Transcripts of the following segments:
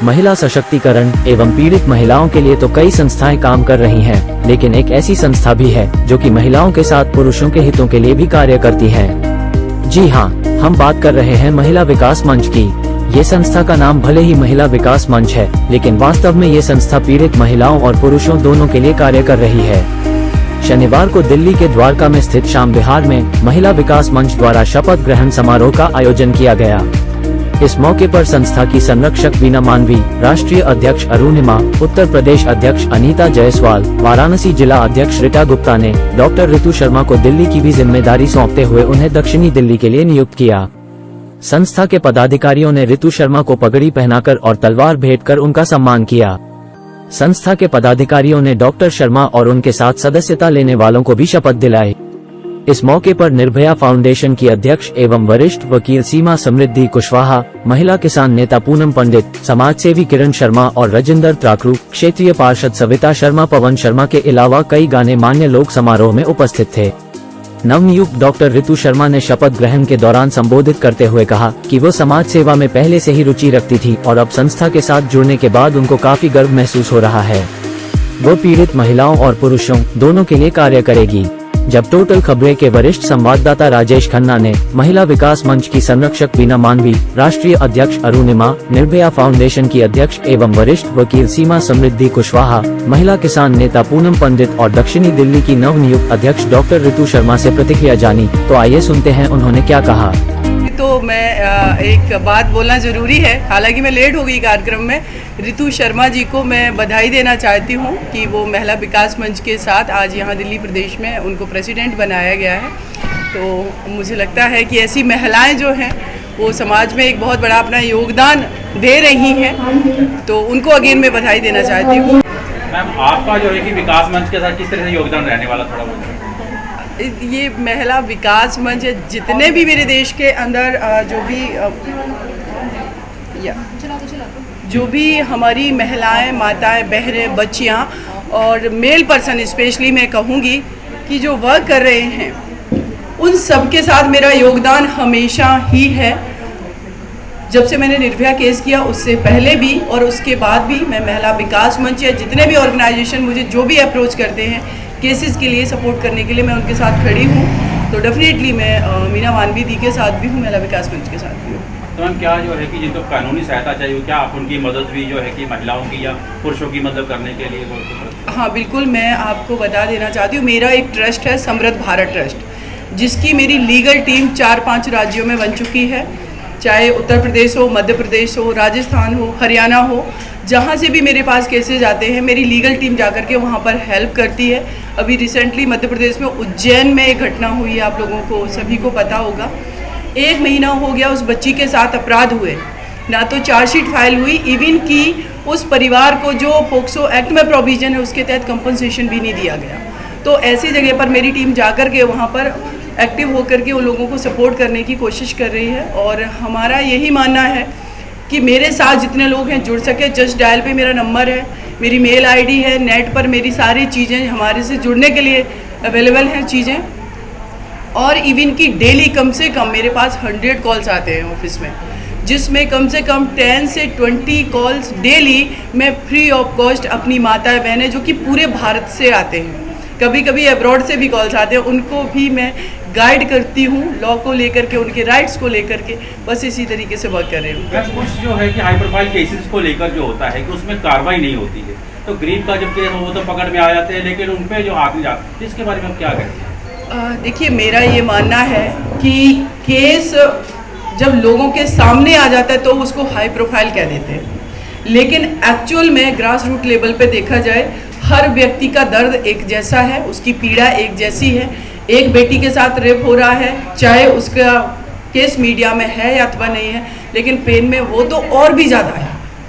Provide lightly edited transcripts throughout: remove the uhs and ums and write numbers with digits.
महिला सशक्तिकरण एवं पीड़ित महिलाओं के लिए तो कई संस्थाएं काम कर रही हैं, लेकिन एक ऐसी संस्था भी है जो कि महिलाओं के साथ पुरुषों के हितों के लिए भी कार्य करती है। जी हाँ, हम बात कर रहे हैं महिला विकास मंच की। ये संस्था का नाम भले ही महिला विकास मंच है, लेकिन वास्तव में ये संस्था पीड़ित महिलाओं और पुरुषों दोनों के लिए कार्य कर रही है। शनिवार को दिल्ली के द्वारका में स्थित श्याम विहार में महिला विकास मंच द्वारा शपथ ग्रहण समारोह का आयोजन किया गया। इस मौके पर संस्था की संरक्षक वीना मानवी, राष्ट्रीय अध्यक्ष अरुणिमा, उत्तर प्रदेश अध्यक्ष अनीता जायसवाल, वाराणसी जिला अध्यक्ष रीटा गुप्ता ने डॉक्टर ऋतु शर्मा को दिल्ली की भी जिम्मेदारी सौंपते हुए उन्हें दक्षिणी दिल्ली के लिए नियुक्त किया। संस्था के पदाधिकारियों ने ऋतु शर्मा को पगड़ी पहनाकर और तलवार भेंट कर उनका सम्मान किया। संस्था के पदाधिकारियों ने डॉक्टर शर्मा और उनके साथ सदस्यता लेने वालों को भी शपथ दिलाई। इस मौके पर निर्भया फाउंडेशन की अध्यक्ष एवं वरिष्ठ वकील सीमा समृद्धि कुशवाहा, महिला किसान नेता पूनम पंडित, समाजसेवी किरण शर्मा और राजेंद्र त्राकरू, क्षेत्रीय पार्षद सविता शर्मा, पवन शर्मा के अलावा कई गणमान्य लोग समारोह में उपस्थित थे। नवनियुक्त डॉक्टर ऋतु शर्मा ने शपथ ग्रहण के दौरान संबोधित करते हुए कहा कि वो समाज सेवा में पहले से ही रुचि रखती थी और अब संस्था के साथ जुड़ने के बाद उनको काफी गर्व महसूस हो रहा है। वो पीड़ित महिलाओं और पुरुषों दोनों के लिए कार्य करेगी। जब टोटल खबरें के वरिष्ठ संवाददाता राजेश खन्ना ने महिला विकास मंच की संरक्षक वीना मानवी, राष्ट्रीय अध्यक्ष अरुणिमा, निर्भया फाउंडेशन की अध्यक्ष एवं वरिष्ठ वकील सीमा समृद्धि कुशवाहा, महिला किसान नेता पूनम पंडित और दक्षिणी दिल्ली की नवनियुक्त अध्यक्ष डॉक्टर ऋतु शर्मा से प्रतिक्रिया जानी, तो आइए सुनते हैं उन्होंने क्या कहा। तो मैं एक बात बोलना ज़रूरी है, हालांकि मैं लेट हो गई कार्यक्रम में। ऋतु शर्मा जी को मैं बधाई देना चाहती हूँ कि वो महिला विकास मंच के साथ आज यहाँ दिल्ली प्रदेश में उनको प्रेसिडेंट बनाया गया है। तो मुझे लगता है कि ऐसी महिलाएं जो हैं वो समाज में एक बहुत बड़ा अपना योगदान दे रही हैं, तो उनको अगेन मैं बधाई देना चाहती हूँ। मैम, आपका जो है कि विकास मंच के साथ किस तरह से योगदान रहने वाला, थोड़ा बहुत ये महिला विकास मंच जितने भी मेरे देश के अंदर जो भी हमारी महिलाएं, माताएं, बहनें, बच्चियां और मेल पर्सन स्पेशली मैं कहूँगी कि जो वर्क कर रहे हैं, उन सब के साथ मेरा योगदान हमेशा ही है। जब से मैंने निर्भया केस किया उससे पहले भी और उसके बाद भी मैं महिला विकास मंच या जितने भी ऑर्गेनाइजेशन मुझे जो भी अप्रोच करते हैं केसेस के लिए सपोर्ट करने के लिए, मैं उनके साथ खड़ी हूँ। तो डेफिनेटली मैं मीना मानवी दी के साथ भी हूँ, महिला विकास मंच के साथ भी हूँ। तो मैम, क्या जो है कि जिनको कानूनी सहायता चाहिए, क्या आप उनकी मदद भी जो है कि महिलाओं की या पुरुषों की मदद करने के लिए हाँ बिल्कुल, मैं आपको बता देना चाहती हूँ, मेरा एक ट्रस्ट है समृद्ध भारत ट्रस्ट, जिसकी मेरी लीगल टीम 4-5 राज्यों में बन चुकी है। चाहे उत्तर प्रदेश हो, मध्य प्रदेश हो, राजस्थान हो, हरियाणा हो, जहाँ से भी मेरे पास केसेज आते हैं मेरी लीगल टीम जाकर के वहाँ पर हेल्प करती है। अभी रिसेंटली मध्य प्रदेश में उज्जैन में एक घटना हुई है, आप लोगों को सभी को पता होगा। 1 महीना हो गया उस बच्ची के साथ अपराध हुए, ना तो चार्जशीट फाइल हुई, इवन कि उस परिवार को जो पोक्सो एक्ट में प्रोविजन है उसके तहत कंपनसेशन भी नहीं दिया गया। तो ऐसी जगह पर मेरी टीम जाकर के वहाँ पर एक्टिव होकर के उन लोगों को सपोर्ट करने की कोशिश कर रही है। और हमारा यही मानना है कि मेरे साथ जितने लोग हैं जुड़ सके। जस्ट डायल पे मेरा नंबर है, मेरी मेल आईडी है, नेट पर मेरी सारी चीज़ें हमारे से जुड़ने के लिए अवेलेबल हैं चीज़ें। और इवन की डेली कम से कम मेरे पास 100 कॉल्स आते हैं ऑफिस में, जिसमें कम से कम 10 से 20 कॉल्स डेली मैं फ्री ऑफ कॉस्ट अपनी माताएं बहनें जो कि पूरे भारत से आते हैं, कभी कभी अब्रॉड से भी कॉल्स आते हैं, उनको भी मैं गाइड करती हूँ लॉ को लेकर के, उनके राइट्स को लेकर के। बस इसी तरीके से वर्क कर रही हूँ। कुछ जो है कि हाई प्रोफाइल केसेस को लेकर जो होता है कि उसमें कार्रवाई नहीं होती है, तो गरीब का जब केस हो वो तो पकड़ में आ जाते हैं, लेकिन उन पर जो हाथ नहीं जाते, इसके बारे में आप क्या कहते हैं? देखिए, मेरा ये मानना है कि केस जब लोगों के सामने आ जाता है तो उसको हाई प्रोफाइल कह देते हैं, लेकिन एक्चुअल में ग्रास रूट लेवल पे देखा जाए हर व्यक्ति का दर्द एक जैसा है, उसकी पीड़ा एक जैसी है। एक बेटी के साथ रेप हो रहा है, चाहे उसका केस मीडिया में है या अथवा नहीं है, लेकिन पेन में वो तो और भी ज़्यादा है,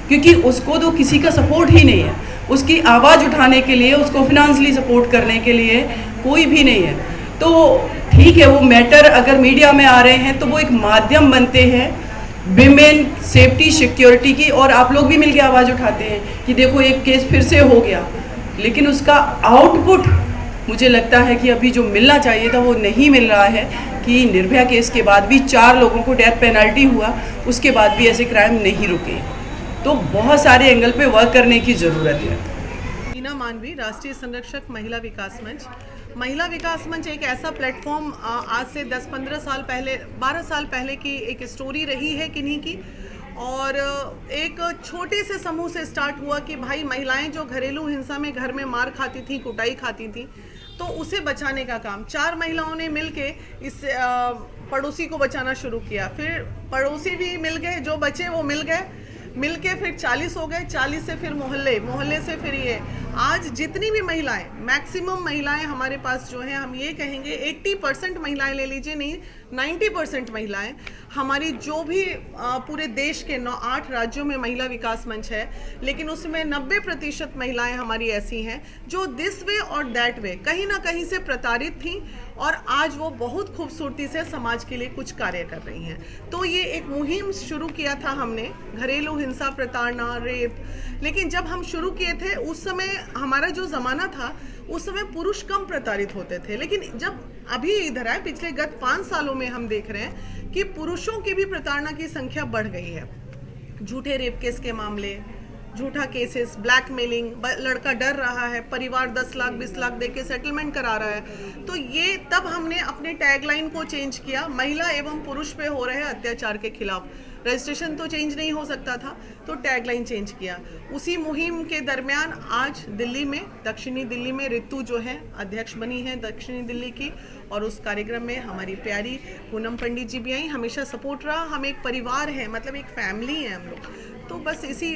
क्योंकि उसको तो किसी का सपोर्ट ही नहीं है, उसकी आवाज़ उठाने के लिए, उसको फिनेंशियली सपोर्ट करने के लिए कोई भी नहीं है। तो ठीक है, वो मैटर अगर मीडिया में आ रहे हैं तो वो एक माध्यम बनते हैं विमेन सेफ्टी सिक्योरिटी की, और आप लोग भी मिलकर आवाज़ उठाते हैं कि देखो एक केस फिर से हो गया, लेकिन उसका आउटपुट मुझे लगता है कि अभी जो मिलना चाहिए था वो नहीं मिल रहा है। कि निर्भया केस के बाद भी 4 लोगों को डेथ पेनल्टी हुआ, उसके बाद भी ऐसे क्राइम नहीं रुके। तो बहुत सारे एंगल पे वर्क करने की ज़रूरत है। हीना मानवी, राष्ट्रीय संरक्षक, महिला विकास मंच। महिला विकास मंच एक ऐसा प्लेटफॉर्म आज से 10-15 साल पहले, 12 साल पहले की एक स्टोरी रही है किन्हीं की, और एक छोटे से समूह से स्टार्ट हुआ कि भाई महिलाएं जो घरेलू हिंसा में घर में मार खाती थी, कुटाई खाती थी, तो उसे बचाने का काम 4 महिलाओं ने मिलके इस पड़ोसी को बचाना शुरू किया। फिर पड़ोसी भी मिल गए, जो बचे वो मिल गए, मिलके फिर 40 हो गए, 40 से फिर मोहल्ले, मोहल्ले से फिर ये। आज जितनी भी महिलाएं, मैक्सिमम महिलाएं हमारे पास जो हैं, हम ये कहेंगे 80% महिलाएं ले लीजिए, नहीं 90% महिलाएं हमारी, जो भी पूरे देश के 8 राज्यों में महिला विकास मंच है, लेकिन उसमें 90% महिलाएं हमारी ऐसी हैं जो दिस वे और दैट वे कहीं ना कहीं से प्रताड़ित थीं, और आज वो बहुत खूबसूरती से समाज के लिए कुछ कार्य कर रही हैं। तो ये एक मुहिम शुरू किया था हमने, घरेलू हिंसा, प्रताड़ना, रेप। लेकिन जब हम शुरू किए थे उस समय हमारा जो ज़माना था, उस समय पुरुष कम प्रताड़ित होते थे। लेकिन जब अभी इधर आए, पिछले गत 5 सालों में हम देख रहे हैं कि पुरुषों की भी प्रताड़ना की संख्या बढ़ गई है। झूठे रेप केस के मामले, झूठा केसेस, ब्लैकमेलिंग, लड़का डर रहा है, परिवार 10 लाख 20 लाख दे के सेटलमेंट करा रहा है। तो ये तब हमने अपने टैगलाइन को चेंज किया, महिला एवं पुरुष पे हो रहे अत्याचार के खिलाफ। रजिस्ट्रेशन तो चेंज नहीं हो सकता था, तो टैगलाइन चेंज किया। उसी मुहिम के दरमियान आज दिल्ली में, दक्षिणी दिल्ली में रितु जो है अध्यक्ष बनी है दक्षिणी दिल्ली की, और उस कार्यक्रम में हमारी प्यारी पूनम पंडित जी भी आई। हमेशा सपोर्ट रहा, हम एक परिवार हैं, मतलब एक फैमिली है हम लोग। तो बस इसी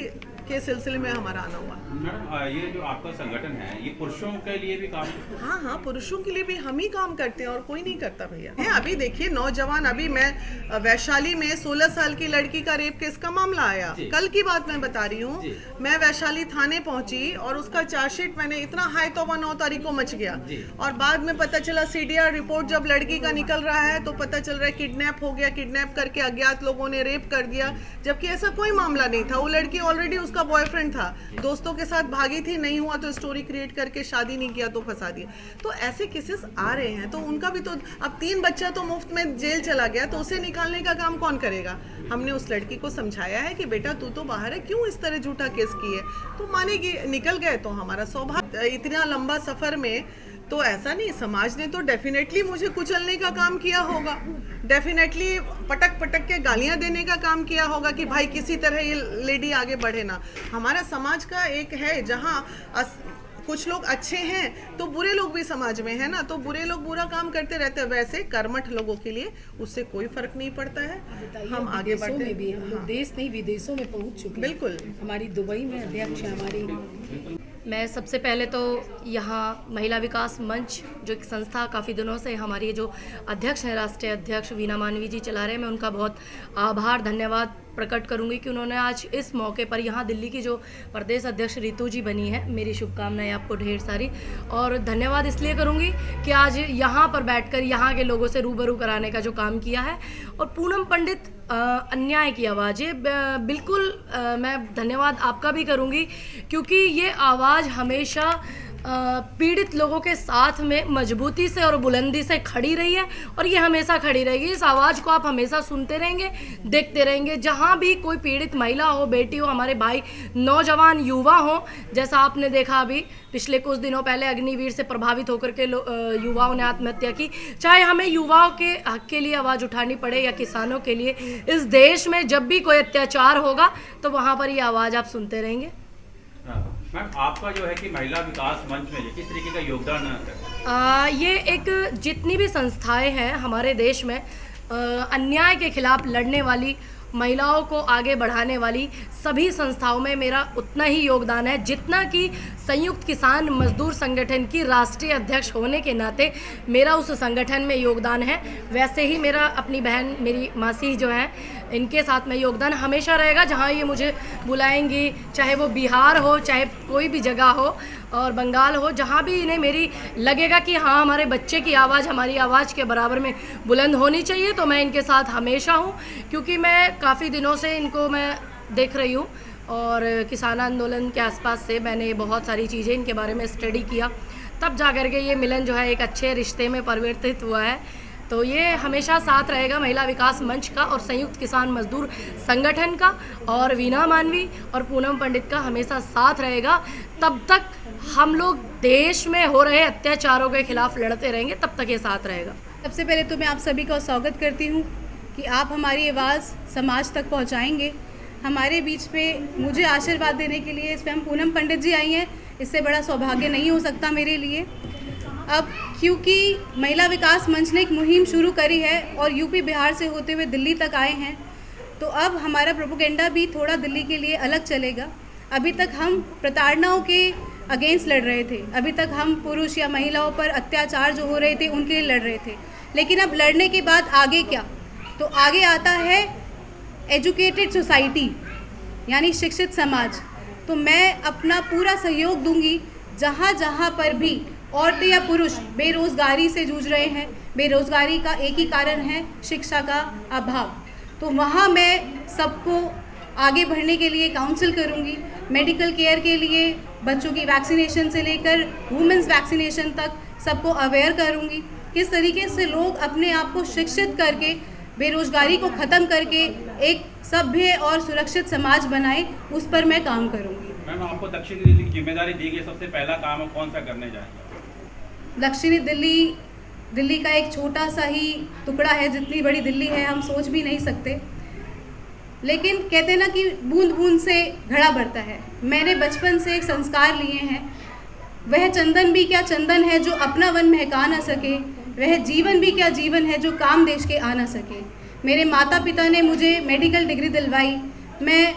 के सिलसिले में हमारा आना हुआ। मैडम, ये जो आपका संगठन है, ये पुरुषों के लिए भी काम करता है? हाँ, पुरुषों के लिए भी हम ही काम करते हैं, और कोई नहीं करता भैया। है अभी देखिए नौजवान, अभी मैं वैशाली में 16 साल की लड़की का रेप केस का मामला आया, कल की बात मैं बता रही हूँ। मैं वैशाली थाने पहुंची और उसका चार्जशीट मैंने इतना हाई तौबा 9 तारीख को मच गया, और बाद में पता चला CDR रिपोर्ट जब लड़की का निकल रहा है तो पता चल रहा है किडनैप हो गया, किडनैप करके अज्ञात लोगों ने रेप कर दिया, जबकि ऐसा कोई मामला नहीं था। वो लड़की ऑलरेडी, उसका बॉयफ्रेंड था, दोस्तों के साथ भागी थी, नहीं हुआ तो स्टोरी क्रिएट करके शादी नहीं किया तो फंसा दिया। तो ऐसे केसेस आ रहे हैं, तो उनका भी तो अब 3 बच्चा तो मुफ्त में जेल चला गया, तो उसे निकालने का काम कौन करेगा? हमने उस लड़की को समझाया है कि बेटा तू तो बाहर है, क्यों इस तरह झूठा केस की है, तो मानेगी, निकल गए तो हमारा सौभाग्य। इतना लंबा सफर में तो ऐसा नहीं, समाज ने तो डेफिनेटली मुझे कुचलने का काम किया होगा, डेफिनेटली पटक पटक के गालियां देने का काम किया होगा कि भाई किसी तरह ये लेडी आगे बढ़े ना। हमारा समाज का एक है जहां कुछ लोग अच्छे हैं तो बुरे लोग भी समाज में है ना, तो बुरे लोग बुरा काम करते रहते हैं। वैसे कर्मठ लोगों के लिए उससे कोई फर्क नहीं पड़ता है, हम आगे बढ़ते हैं। भी हम लोग देश नहीं विदेशों में पहुंच चुके हैं। बिल्कुल, हमारी दुबई में अध्यक्ष है हमारी। मैं सबसे पहले तो यहाँ महिला विकास मंच जो एक संस्था काफ़ी दिनों से हमारी जो अध्यक्ष हैं, राष्ट्रीय अध्यक्ष वीना मानवी जी चला रहे हैं, मैं उनका बहुत आभार धन्यवाद प्रकट करूंगी कि उन्होंने आज इस मौके पर यहाँ दिल्ली की जो प्रदेश अध्यक्ष रितु जी बनी है, मेरी शुभकामनाएं आपको ढेर सारी, और धन्यवाद इसलिए करूंगी कि आज यहाँ पर बैठकर यहाँ के लोगों से रूबरू कराने का जो काम किया है। और पूनम पंडित अन्याय की आवाज़, ये बिल्कुल मैं धन्यवाद आपका भी करूंगी, क्योंकि ये आवाज़ हमेशा पीड़ित लोगों के साथ में मजबूती से और बुलंदी से खड़ी रही है, और ये हमेशा खड़ी रहेगी। इस आवाज़ को आप हमेशा सुनते रहेंगे, देखते रहेंगे। जहाँ भी कोई पीड़ित महिला हो, बेटी हो, हमारे भाई नौजवान युवा हो, जैसा आपने देखा अभी पिछले कुछ दिनों पहले अग्निवीर से प्रभावित होकर के युवाओं ने आत्महत्या की, चाहे हमें युवाओं के हक के लिए आवाज़ उठानी पड़े या किसानों के लिए, इस देश में जब भी कोई अत्याचार होगा तो वहाँ पर ये आवाज़ आप सुनते रहेंगे। मैम, आपका जो है कि महिला विकास मंच में किस तरीके का योगदान है? ये एक जितनी भी संस्थाएं हैं हमारे देश में अन्याय के खिलाफ लड़ने वाली, महिलाओं को आगे बढ़ाने वाली सभी संस्थाओं में मेरा उतना ही योगदान है जितना कि संयुक्त किसान मजदूर संगठन की राष्ट्रीय अध्यक्ष होने के नाते मेरा उस संगठन में योगदान है। वैसे ही मेरा अपनी बहन, मेरी मासी जो है, इनके साथ में योगदान हमेशा रहेगा। जहाँ ये मुझे बुलाएंगी, चाहे वो बिहार हो, चाहे कोई भी जगह हो, और बंगाल हो, जहाँ भी इन्हें मेरी लगेगा कि हाँ हमारे बच्चे की आवाज़ हमारी आवाज़ के बराबर में बुलंद होनी चाहिए, तो मैं इनके साथ हमेशा हूँ। क्योंकि मैं काफ़ी दिनों से इनको मैं देख रही हूँ, और किसान आंदोलन के आसपास से मैंने बहुत सारी चीज़ें इनके बारे में स्टडी किया, तब जा कर के ये मिलन जो है एक अच्छे रिश्ते में परिवर्तित हुआ है। तो ये हमेशा साथ रहेगा महिला विकास मंच का और संयुक्त किसान मजदूर संगठन का, और वीना मानवी और पूनम पंडित का हमेशा साथ रहेगा। तब तक हम लोग देश में हो रहे अत्याचारों के खिलाफ लड़ते रहेंगे, तब तक ये साथ रहेगा। सबसे पहले तो मैं आप सभी का स्वागत करती हूँ कि आप हमारी आवाज़ समाज तक पहुँचाएंगे। हमारे बीच में मुझे आशीर्वाद देने के लिए स्वयं पूनम पंडित जी आई हैं, इससे बड़ा सौभाग्य नहीं हो सकता मेरे लिए। अब क्योंकि महिला विकास मंच ने एक मुहिम शुरू करी है और यूपी बिहार से होते हुए दिल्ली तक आए हैं, तो अब हमारा प्रोपेगेंडा भी थोड़ा दिल्ली के लिए अलग चलेगा। अभी तक हम प्रताड़नाओं के अगेंस्ट लड़ रहे थे, अभी तक हम पुरुष या महिलाओं पर अत्याचार जो हो रहे थे उनके लिए लड़ रहे थे, लेकिन अब लड़ने के बाद आगे क्या, तो आगे आता है एजुकेटेड सोसाइटी यानी शिक्षित समाज। तो मैं अपना पूरा सहयोग दूंगी जहाँ जहाँ पर भी औरतें या पुरुष बेरोज़गारी से जूझ रहे हैं। बेरोज़गारी का एक ही कारण है शिक्षा का अभाव, तो वहाँ मैं सबको आगे बढ़ने के लिए काउंसिल करूँगी। मेडिकल केयर के लिए बच्चों की वैक्सीनेशन से लेकर वुमेंस वैक्सीनेशन तक सबको अवेयर करूँगी। किस तरीके से लोग अपने आप को शिक्षित करके बेरोज़गारी को ख़त्म करके एक सभ्य और सुरक्षित समाज बनाए, उस पर मैं काम करूँगी। मैम, आपको दक्षिणी दिल्ली की जिम्मेदारी दी गई, सबसे पहला काम आप कौन सा करने जाएंगे? दक्षिणी दिल्ली का एक छोटा सा ही टुकड़ा है, जितनी बड़ी दिल्ली है हम सोच भी नहीं सकते, लेकिन कहते हैं ना कि बूंद बूंद से घड़ा भरता है। मैंने बचपन से एक संस्कार लिए हैं, वह चंदन भी क्या चंदन है जो अपना वन महका ना सके, वह जीवन भी क्या जीवन है जो काम देश के आ ना सके। मेरे माता पिता ने मुझे मेडिकल डिग्री दिलवाई, मैं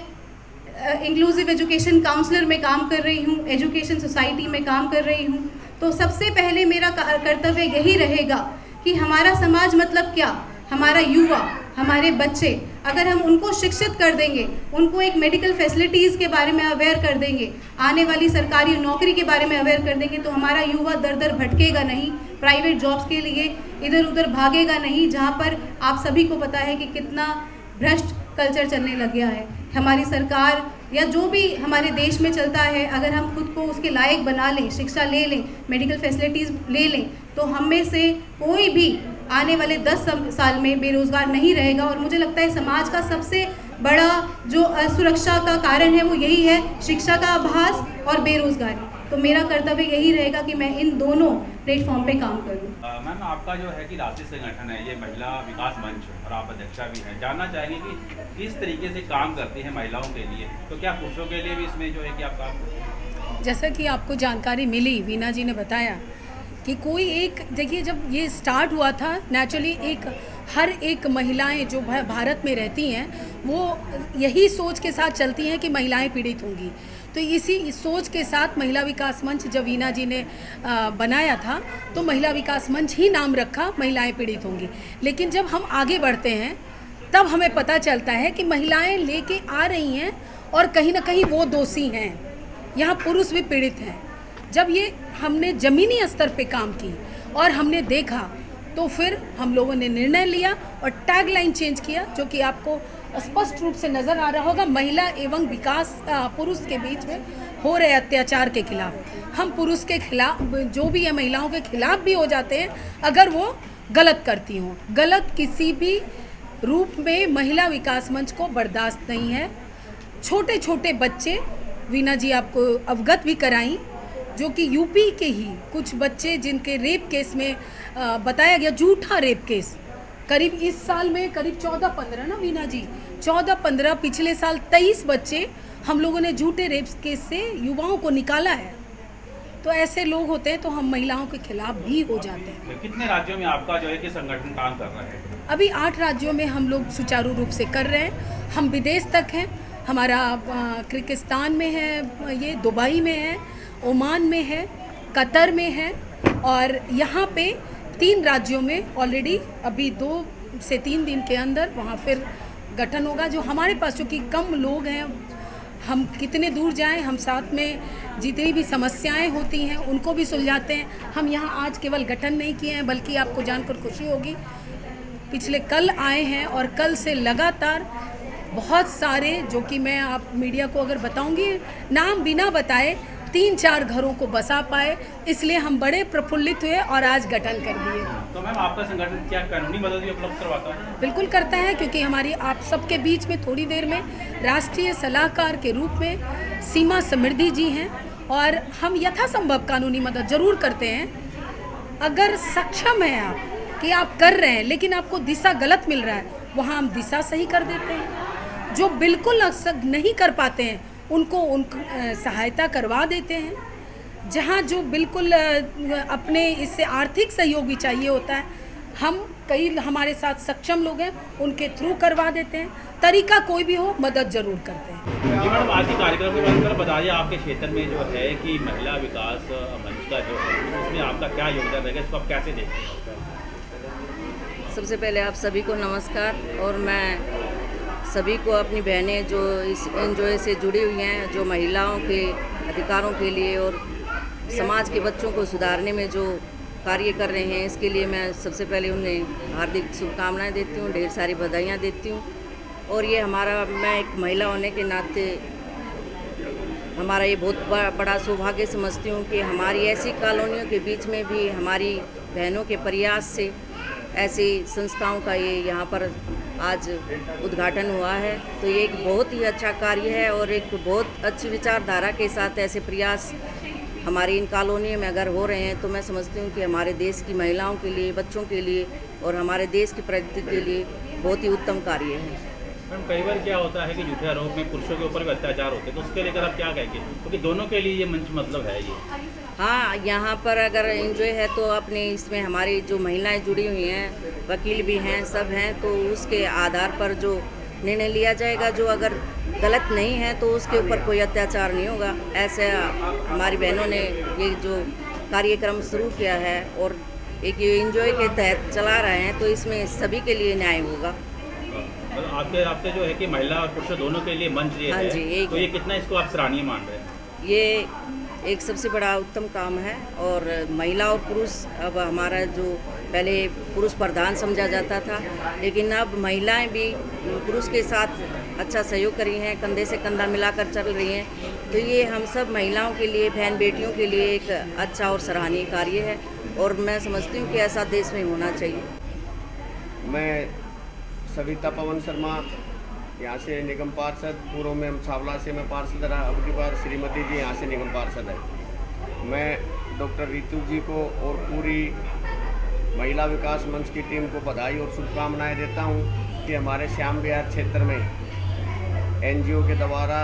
इंक्लूसिव एजुकेशन काउंसलर में काम कर रही हूँ, एजुकेशन सोसाइटी में काम कर रही हूँ। तो सबसे पहले मेरा कर्तव्य यही रहेगा कि हमारा समाज मतलब क्या, हमारा युवा, हमारे बच्चे, अगर हम उनको शिक्षित कर देंगे, उनको एक मेडिकल फैसिलिटीज़ के बारे में अवेयर कर देंगे, आने वाली सरकारी नौकरी के बारे में अवेयर कर देंगे, तो हमारा युवा दर दर भटकेगा नहीं, प्राइवेट जॉब्स के लिए इधर उधर भागेगा नहीं, जहाँ पर आप सभी को पता है कि कितना भ्रष्ट कल्चर चलने लग गया है। हमारी सरकार या जो भी हमारे देश में चलता है, अगर हम खुद को उसके लायक बना लें, शिक्षा ले लें, मेडिकल फैसिलिटीज़ ले लें, तो हम में से कोई भी आने वाले 10 साल में बेरोज़गार नहीं रहेगा। और मुझे लगता है समाज का सबसे बड़ा जो असुरक्षा का कारण है वो यही है, शिक्षा का अभाव और बेरोज़गारी। तो मेरा कर्तव्य यही रहेगा कि मैं इन दोनों प्लेटफॉर्म पे काम करूँ। मैम, आपका जो है कि राष्ट्रीय संगठन है ये महिला विकास मंच और आप अध्यक्षा भी हैं, जानना चाहेंगे कि किस तरीके से काम करती है महिलाओं के लिए, तो क्या पुरुषों के लिए भी इसमें जो है कि आप काम? जैसा कि आपको जानकारी मिली, वीना जी ने बताया कि कोई एक, देखिए जब ये स्टार्ट हुआ था नेचुरली हर एक महिलाएं जो भारत में रहती हैं वो यही सोच के साथ चलती हैं कि महिलाएं पीड़ित होंगी। तो इसी सोच के साथ महिला विकास मंच जब वीना जी ने बनाया था तो महिला विकास मंच ही नाम रखा, महिलाएं पीड़ित होंगी। लेकिन जब हम आगे बढ़ते हैं तब हमें पता चलता है कि महिलाएं लेके आ रही हैं और कहीं ना कहीं वो दोषी हैं, यहाँ पुरुष भी पीड़ित हैं। जब ये हमने ज़मीनी स्तर पे काम की और हमने देखा तो फिर हम लोगों ने निर्णय लिया और टैगलाइन चेंज किया, जो कि आपको स्पष्ट रूप से नज़र आ रहा होगा, महिला एवं विकास पुरुष के बीच में हो रहे अत्याचार के खिलाफ। हम पुरुष के खिलाफ जो भी है महिलाओं के खिलाफ भी हो जाते हैं अगर वो गलत करती हों। गलत किसी भी रूप में महिला विकास मंच को बर्दाश्त नहीं है। छोटे छोटे बच्चे, वीना जी आपको अवगत भी कराई, जो कि यूपी के ही कुछ बच्चे जिनके रेप केस में बताया गया, झूठा रेप केस, करीब इस साल में करीब 14-15 ना वीना जी, 14-15, पिछले साल 23 बच्चे हम लोगों ने झूठे रेप केस से युवाओं को निकाला है। तो ऐसे लोग होते हैं तो हम महिलाओं के खिलाफ भी हो जाते हैं। कितने राज्यों में आपका जो है कि संगठन काम कर रहा है? अभी 8 राज्यों में हम लोग सुचारू रूप से कर रहे हैं। हम विदेश तक हैं, हमारा किर्गिस्तान में है, ये दुबई में है, ओमान में है, कतर में है, और यहाँ पे 3 राज्यों में ऑलरेडी अभी 2 से 3 दिन के अंदर वहाँ फिर गठन होगा। जो हमारे पास चूँकि कम लोग हैं, हम कितने दूर जाएं, हम साथ में जितनी भी समस्याएं होती हैं उनको भी सुलझाते हैं। हम यहाँ आज केवल गठन नहीं किए हैं, बल्कि आपको जानकर खुशी होगी, पिछले कल आए हैं और कल से लगातार बहुत सारे, जो कि मैं आप मीडिया को अगर बताऊंगी, नाम बिना बताए 3-4 घरों को बसा पाए, इसलिए हम बड़े प्रफुल्लित हुए और आज गठन कर दिए। तो मैम आपका संगठन क्या कानूनी मदद भी उपलब्ध करवाता है? बिल्कुल करता है, क्योंकि हमारी आप सबके बीच में थोड़ी देर में राष्ट्रीय सलाहकार के रूप में सीमा समृद्धि जी हैं और हम यथासंभव कानूनी मदद जरूर करते हैं। अगर सक्षम हैं आप कि आप कर रहे हैं लेकिन आपको दिशा गलत मिल रहा है, वहाँ हम दिशा सही कर देते हैं। जो बिल्कुल नहीं कर पाते हैं उनको सहायता करवा देते हैं। जहाँ जो बिल्कुल अपने इससे आर्थिक सहयोग भी चाहिए होता है, हम कई हमारे साथ सक्षम लोग हैं उनके थ्रू करवा देते हैं। तरीका कोई भी हो, मदद जरूर करते हैं। जी मैडम, आज के कार्यक्रम के बारे में बताइए, आपके क्षेत्र में जो है कि महिला विकास मंच का जो है उसमें आपका क्या योगदान रहेगा, इसको आप कैसे देखते हैं? सबसे पहले आप सभी को नमस्कार। और मैं सभी को अपनी बहनें जो इस एनजीओ से जुड़ी हुई हैं, जो महिलाओं के अधिकारों के लिए और समाज के बच्चों को सुधारने में जो कार्य कर रहे हैं, इसके लिए मैं सबसे पहले उन्हें हार्दिक शुभकामनाएं देती हूँ, ढेर सारी बधाइयाँ देती हूँ। और ये मैं एक महिला होने के नाते हमारा ये बहुत बड़ा सौभाग्य समझती हूँ कि हमारी ऐसी कॉलोनियों के बीच में भी हमारी बहनों के प्रयास से ऐसी संस्थाओं का ये यहाँ पर आज उद्घाटन हुआ है। तो ये एक बहुत ही अच्छा कार्य है और एक बहुत अच्छी विचारधारा के साथ ऐसे प्रयास हमारी इन कॉलोनियों में अगर हो रहे हैं तो मैं समझती हूँ कि हमारे देश की महिलाओं के लिए, बच्चों के लिए और हमारे देश की प्रगति के लिए बहुत ही उत्तम कार्य है। मैम, कई बार क्या होता है कि झूठे आरोप में पुरुषों के ऊपर भी अत्याचार होते हैं, तो उसके लेकर आप क्या कहेंगे? क्योंकि दोनों के लिए ये मंच मतलब है ये। हाँ, यहाँ पर अगर एनजीओ है तो अपने इसमें हमारी जो महिलाएं जुड़ी हुई हैं, वकील भी हैं, सब हैं, तो उसके आधार पर जो निर्णय लिया जाएगा, जो अगर गलत नहीं है तो उसके ऊपर कोई अत्याचार नहीं होगा। ऐसे हमारी बहनों ने ये जो कार्यक्रम शुरू किया है और एक ये एनजीओ के तहत चला रहे हैं, तो इसमें सभी के लिए न्याय होगा। आपके जो है कि महिला और पुरुष दोनों के लिए मंच ये हाँ है, जी, तो ये कितना इसको आप सराहनीय मान रहे हैं? ये एक सबसे बड़ा उत्तम काम है। और महिला और पुरुष, अब हमारा जो पहले पुरुष प्रधान समझा जाता था, लेकिन अब महिलाएं भी पुरुष के साथ अच्छा सहयोग कर रही हैं, कंधे से कंधा मिलाकर चल रही हैं। तो ये हम सब महिलाओं के लिए, बहन बेटियों के लिए एक अच्छा और सराहनीय कार्य है और मैं समझती हूँ कि ऐसा देश में होना चाहिए। मैं सविता पवन शर्मा, यहाँ से निगम पार्षद, पूर्व में हम छावला से मैं पार्षद रहा, अब की बार श्रीमती जी यहाँ से निगम पार्षद है। मैं डॉक्टर रितु जी को और पूरी महिला विकास मंच की टीम को बधाई और शुभकामनाएं देता हूँ कि हमारे श्याम विहार क्षेत्र में एनजीओ के द्वारा,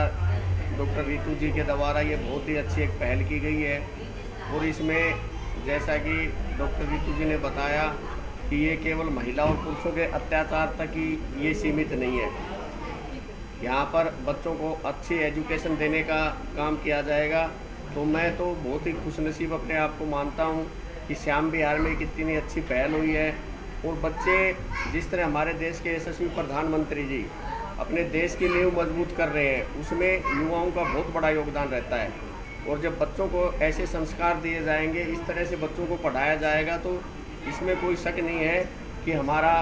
डॉक्टर रितु जी के द्वारा ये बहुत ही अच्छी एक पहल की गई है। और इसमें जैसा कि डॉक्टर रितु जी ने बताया कि ये केवल महिला और पुरुषों के अत्याचार तक ही ये सीमित नहीं है। यहाँ पर बच्चों को अच्छी एजुकेशन देने का काम किया जाएगा। तो मैं तो बहुत ही खुशनसीब अपने आप को मानता हूँ कि श्याम विहार में कितनी अच्छी पहल हुई है। और बच्चे जिस तरह हमारे देश के यशस्वी प्रधानमंत्री जी अपने देश की नींव मजबूत कर रहे हैं, उसमें युवाओं का बहुत बड़ा योगदान रहता है। और जब बच्चों को ऐसे संस्कार दिए जाएंगे, इस तरह से बच्चों को पढ़ाया जाएगा, तो इसमें कोई शक नहीं है कि हमारा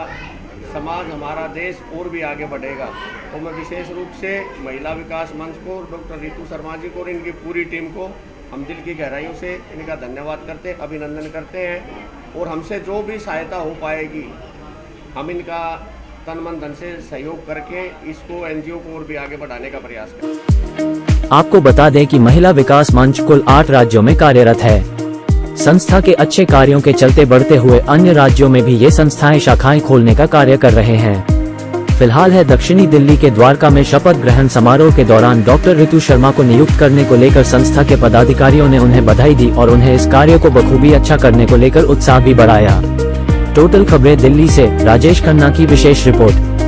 समाज, हमारा देश और भी आगे बढ़ेगा। और मैं विशेष रूप से महिला विकास मंच को, डॉक्टर रितु शर्मा जी को और इनकी पूरी टीम को हम दिल की गहराइयों से इनका धन्यवाद करते हैं, अभिनंदन करते हैं। और हमसे जो भी सहायता हो पाएगी, हम इनका तन मन धन से सहयोग करके इसको एनजीओ को और भी आगे बढ़ाने का प्रयास करें। आपको बता दें कि महिला विकास मंच कुल 8 राज्यों में कार्यरत है। संस्था के अच्छे कार्यों के चलते बढ़ते हुए अन्य राज्यों में भी ये संस्थाएं शाखाएं खोलने का कार्य कर रहे हैं। फिलहाल है दक्षिणी दिल्ली के द्वारका में शपथ ग्रहण समारोह के दौरान डॉक्टर रितु शर्मा को नियुक्त करने को लेकर संस्था के पदाधिकारियों ने उन्हें बधाई दी और उन्हें इस कार्य को बखूबी अच्छा करने को लेकर उत्साह भी बढ़ाया। टोटल खबरें दिल्ली से राजेश खन्ना की विशेष रिपोर्ट।